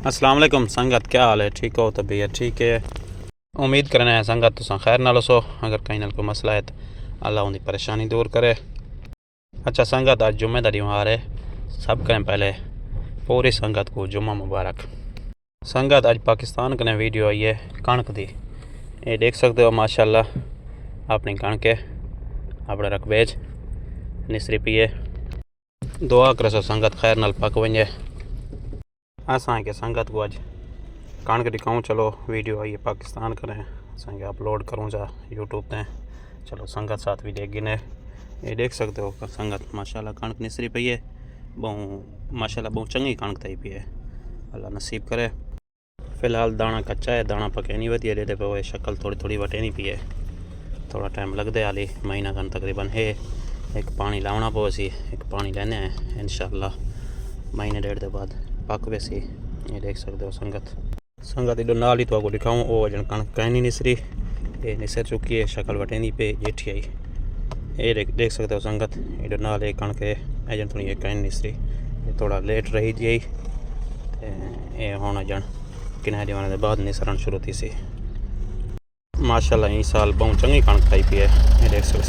السلام علیکم سنگت، کیا حال ہے؟ ٹھیک ہو؟ طبیعت ٹھیک ہے؟ امید کرنا ہے سنگت تساں خیر نال سو. اگر کہیں نال کوئی مسئلہ ہے تو اللہ ان کی پریشانی دور کرے. اچھا سنگت، آج جمعہ دا دیوار ہے. سب کریں پہلے پوری سنگت کو جمعہ مبارک. سنگت آج پاکستان کنے ویڈیو آئی ہے کنک دی. یہ دیکھ سکتے ہو ماشاءاللہ اپنی کنک ہے، اپنے رقبے نسری پیے. دعا کرو سنگت خیر نال پک ونجے. اساں کہ سنگت کو اج کنک دکھاؤں. چلو ویڈیو آئی ہے پاکستان کریں اساں کہ اپلوڈ کروں جا یوٹیوب تے. چلو سنگت ساتھ بھی دیکھ گنے. یہ دیکھ سکتے ہو سنگت ماشاءاللہ کنک نسری پئی ہے. بہوں ماشاءاللہ بہوں چنگی کنک تھی پئی ہے، اللہ نصیب کرے. فی الحال دانا کچا ہے، دانا پکے نہیں ودی دے پہ شکل تھوڑی وٹے نہیں پی ہے. تھوڑا ٹائم لگدے حالی مہینہ کن تقریباً ہے. ایک پانی لاؤنا پو سی، ایک پانی لینے ہیں انشاءاللہ مہینے ڈیڑھ دے بعد پک وے سی. یہ دیکھ سکتے ہو سنگت ادھر نال ہی تو کو دکھاؤں. وہ جن کنک کہیں نسری، یہ نسر چکی ہے، شکل وٹے نہیں پہ جیٹھی آئی. یہ دیکھ سکتے ہو سنگت ادھر نال ایک کنک ہے ایجن تھوڑی ایک کہیں نسری. یہ تھوڑا لیٹ رہی جی. یہ ہونا جان کنہ دیوانے دے بعد نسرن شروع تھی سی. ماشاءاللہ این سال بہوں چنگی کنک تھی پی ہے. یہ دیکھ سکتے